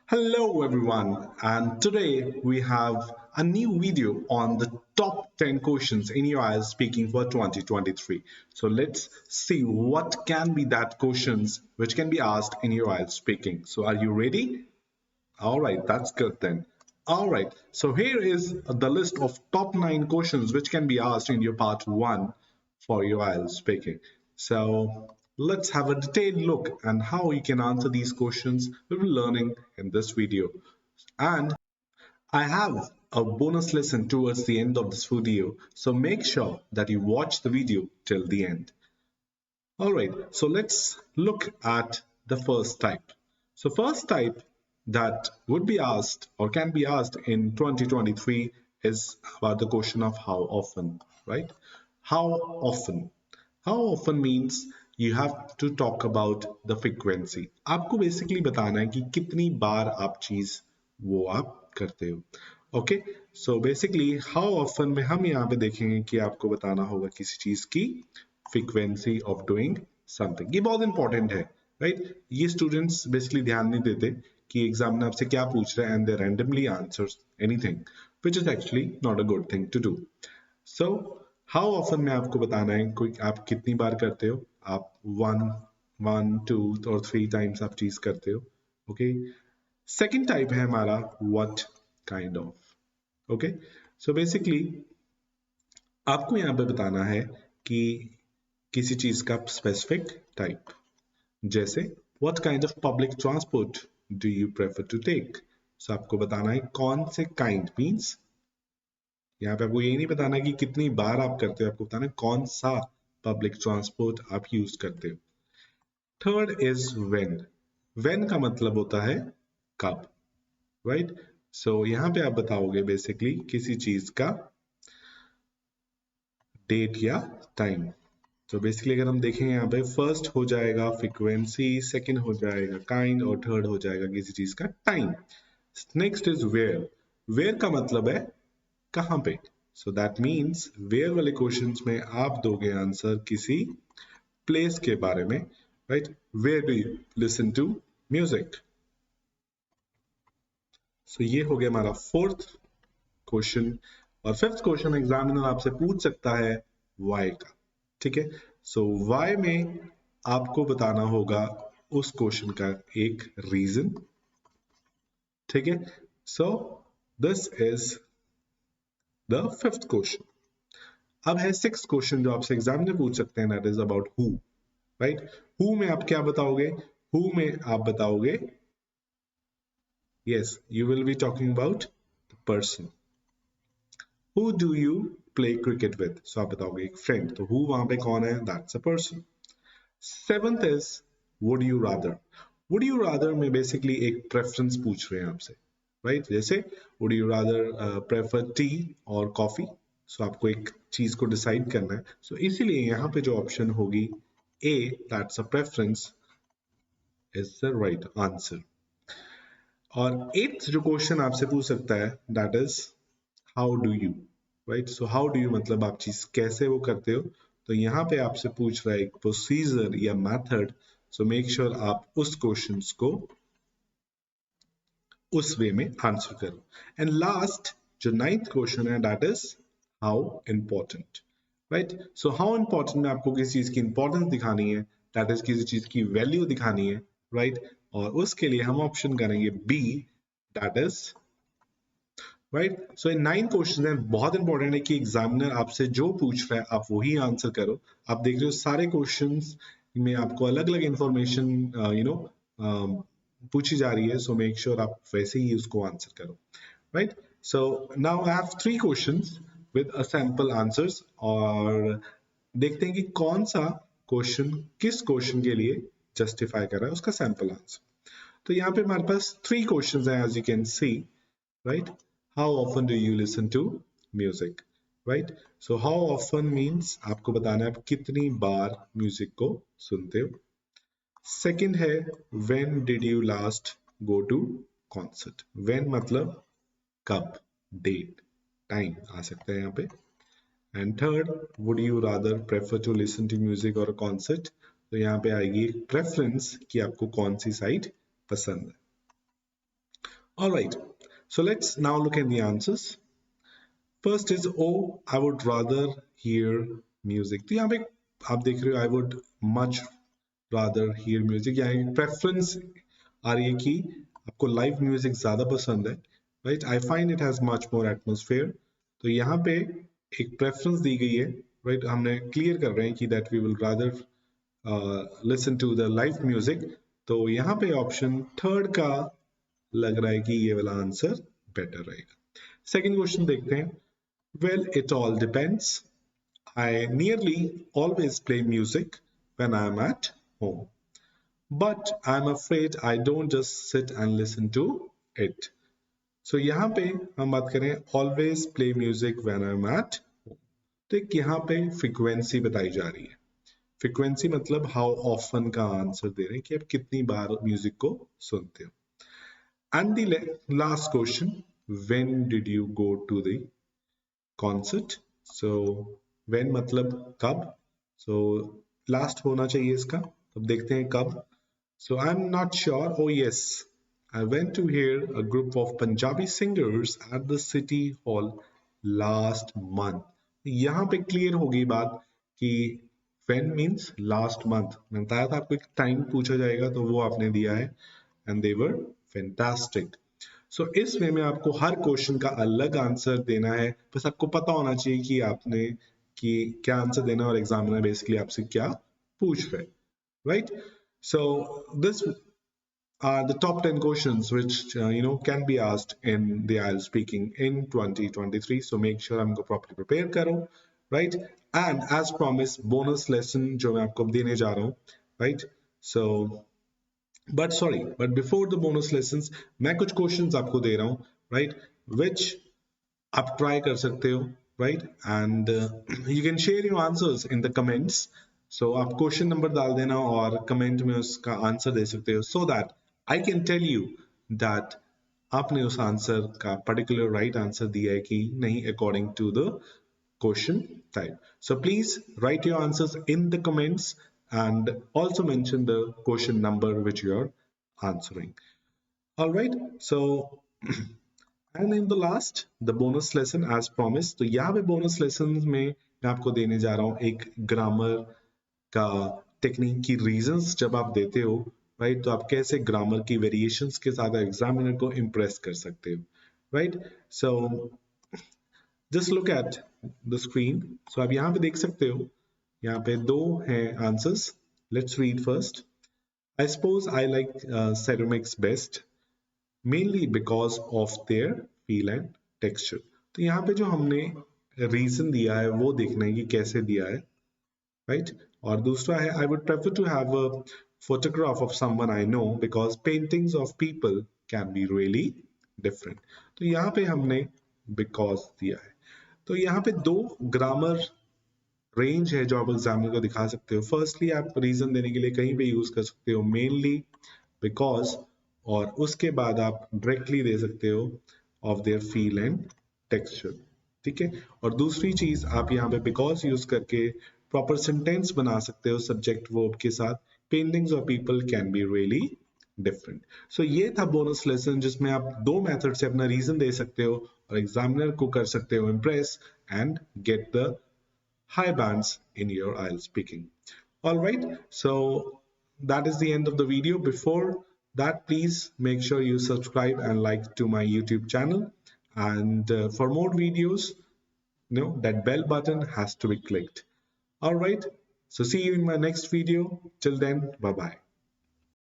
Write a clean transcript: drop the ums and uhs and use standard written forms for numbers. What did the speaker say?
Hello everyone, and today we have a new video on the top 10 questions in your IELTS speaking for 2023. So let's see what can be that questions which can be asked in your IELTS speaking. So are you ready? All right, that's good then. All right, so here is the list of top 9 questions which can be asked in your part 1 for your IELTS speaking. So let's have a detailed look and how you can answer these questions we'll be learning in this video. And I have a bonus lesson towards the end of this video, so make sure that you watch the video till the end. All right, so let's look at the first type. So first type that would be asked or can be asked in 2023 is about the question of how often, right? How often? How often means you have to talk about the frequency. आपको basically बताना है कि कितनी बार आप चीज वो आप करते हो. Okay, so basically how often में हम यहाँ पे देखेंगे कि आपको बताना होगा किसी चीज की frequency of doing something. ये बहुत इंपॉर्टेंट है, राइट? ये स्टूडेंट्स बेसिकली ध्यान नहीं देते कि एग्जाम में आपसे क्या पूछ रहे हैं and they randomly answers anything which is actually not a good thing to do. So how often में आपको बताना है कोई आप कितनी बार करते हो. आप वन टू और 3 टाइम्स आप चीज करते हो. ओके, सेकेंड टाइप है हमारा what kind of. Okay, so basically आपको यहाँ पे बताना है कि किसी चीज का स्पेसिफिक टाइप, जैसे what kind of public transport do you prefer to take. So आपको बताना है कौन से काइंड मींस यहाँ पे आपको ये नहीं बताना कि कितनी बार आप करते हो, आपको बताना है कौन सा पब्लिक ट्रांसपोर्ट आप यूज करते हो. Third is when. व्हेन का मतलब होता है कब, राइट? सो यहाँ पे आप बताओगे बेसिकली किसी चीज का डेट या टाइम. तो बेसिकली अगर हम देखेंगे यहाँ पे फर्स्ट हो जाएगा फ्रीक्वेंसी, सेकंड हो जाएगा काइंड और थर्ड हो जाएगा किसी चीज का time. Next is where. Where का मतलब है कहाँ पे. सो दैट मीन्स वेयर वाले क्वेश्चंस में आप दोगे आंसर किसी प्लेस के बारे में, right? Where do you listen to music. So ये हो गया हमारा फोर्थ क्वेश्चन. और फिफ्थ क्वेश्चन एग्जामिनर आपसे पूछ सकता है वाई का. ठीक है, सो वाई में आपको बताना होगा उस क्वेश्चन का एक रीजन. ठीक है, so this is the fifth question. अब है सिक्स क्वेश्चन जो आपसे एग्जामिनर पूछ सकते हैं, that is about who, right? Who में आप क्या बताओगे? हु में आप बताओगे yes you will be talking about the person. Who do you play cricket with? So आप बताओगे एक फ्रेंड, तो who वहां पे कौन है? That's a person. Seventh is would you rather. Would you rather में basically एक preference पूछ रहे हैं आपसे, right? जैसे would you rather prefer tea or coffee? So आपको एक चीज को डिसाइड करना है. So इसीलिए यहाँ पे जो ऑप्शन होगी A, that's a preference, is the right answer. और एट्थ जो क्वेश्चन आपसे पूछ सकता है that is how do you, right? So how do you मतलब आप चीज कैसे वो करते हो. तो यहाँ पे आपसे पूछ रहा है एक प्रोसीजर या मेथड. सो मेक श्योर आप उस क्वेश्चंस को उस वे में आंसर करो. एंड लास्ट जो नाइन्थ क्वेश्चन है that is how important, right? So how important में आपको किसी चीज की इंपॉर्टेंस दिखानी है, दैट इज किसी चीज की वैल्यू दिखानी है, राइट? और उसके लिए हम ऑप्शन करेंगे B, that is right. So in 9 question है, बहुत इंपॉर्टेंट है कि एग्जामिनर आपसे जो पूछ रहा है आप वही आंसर करो. आप देख रहे हो सारे क्वेश्चंस में आपको अलग अलग इंफॉर्मेशन पूछी जा रही है. सो मेक श्योर आप वैसे ही उसको आंसर करो, right? So now I have 3 questions with a sample answers और देखते हैं कि कौन सा क्वेश्चन किस क्वेश्चन के लिए जस्टिफाई कर रहा है उसका सैंपल आंसर. तो यहाँ पे हमारे पास 3 क्वेश्चंस हैं as you can see, right? How often do you listen to music, right? So how often means आपको बताना है आप कितनी बार म्यूजिक को सुनते हो. सेकंड है when did you last go to concert. when मतलब कब, डेट, टाइम आ सकता है यहाँ पे. And third would you rather prefer to listen to music or a concert. तो यहाँ पे आएगी प्रेफरेंस कि आपको कौन सी साइड पसंद है. All right, so let's now look at the answers. First is oh, I would rather hear music. तो यहाँ पे आप देख रहे हो I would much rather hear music, यानी preference आ रही है कि आपको लाइव म्यूजिक ज्यादा पसंद है, right? I find it has much more atmosphere. तो यहाँ पे एक प्रेफरेंस दी गई है, राइट? हमने क्लियर कर रहे हैं कि that we will rather listen to the live music. तो यहाँ पे ऑप्शन थर्ड का लग रहा है कि ये वाला आंसर बेटर रहेगा. सेकेंड क्वेश्चन देखते हैं. Well it all depends. I nearly always play music when I am at home, but I'm afraid I don't just sit and listen to it. So यहाँ पे हम बात करें always play music when I'm at home. तो एक यहाँ पे frequency बताई जा रही है. Frequency मतलब how often का आंसर दे रहे हैं कि आप कितनी बार म्यूजिक को सुनते हो. And the last question, when did you go to the concert? So when मतलब कब. So last होना चाहिए इसका. अब देखते हैं कब. So I'm not sure. Oh yes, I went to hear a group of Punjabi singers at the City Hall last month. यहाँ पे क्लियर होगी बात कि when means last month. मैंने बताया था आपको एक टाइम पूछा जाएगा तो वो आपने दिया है and they were fantastic. So इस वे में आपको हर क्वेश्चन का अलग आंसर देना है, बस आपको पता होना चाहिए कि आपने कि क्या आंसर देना है और एग्जामिनर बेसिकली आपसे क्या पूछ रहे हैं, right? So this are the top 10 questions which can be asked in the IELTS speaking in 2023. So make sure हमको properly prepare करो, right? And as promised, bonus lesson जो मैं आपको देने जा रहा हूँ, right? So but before the bonus lessons, मैं कुछ questions आपको दे रहा हूँ, right? Which आप ट्राई कर सकते हो, right? And you can share your answers in the comments. So आप क्वेश्चन नंबर डाल देना और कमेंट में उसका आंसर दे सकते हो, so that I can tell you that आपने उस आंसर का पर्टिकुलर राइट आंसर दिया है कि नहीं according to the question type. So please write your answers in the comments and also mention the question number which you are answering. All right, so and in the last the bonus lesson as promised. तो यहाँ पे bonus lessons में मैं आपको देने जा रहा हूँ एक ग्रामर का टेक्निक की रीजंस. जब आप देते हो, राइट, तो आप कैसे ग्रामर की वेरिएशंस के साथ एग्जामिनर को इम्प्रेस कर सकते हो, right? So just look at the screen. So आप यहाँ पे देख सकते हो, यहाँ पे दो हैं answers. Let's read first. I suppose I like ceramics best mainly because of their feel and texture. तो यहाँ पे जो हमने रीजन दिया है वो देखना है कि कैसे दिया है, राइट? और दूसरा है I would prefer to have a photograph of someone I know because paintings of people can be really different. तो यहाँ पे हमने because दिया है. तो यहाँ पे दो ग्रामर रेंज है जो आप एग्जामिनर को दिखा सकते हो. फर्स्टली आप रीजन देने के लिए कहीं पे यूज कर सकते हो मेनली, बिकॉज, और उसके बाद आप डायरेक्टली दे सकते हो of their feel and texture, ठीक है? और दूसरी चीज आप यहाँ पे बिकॉज यूज करके प्रॉपर सेंटेंस बना सकते हो सब्जेक्ट वर्ब के साथ. Paintings of people can be really different. So ये था बोनस लेसन जिसमें आप दो मेथड से अपना रीजन दे सकते हो और एग्जामिनर को कर सकते हो impress and get the high bands in your IELTS speaking. All right, so that is the end of the video. Before that, please make sure you subscribe and like to my YouTube channel, and for more videos, that bell button has to be clicked. All right, so see you in my next video. Till then, bye bye.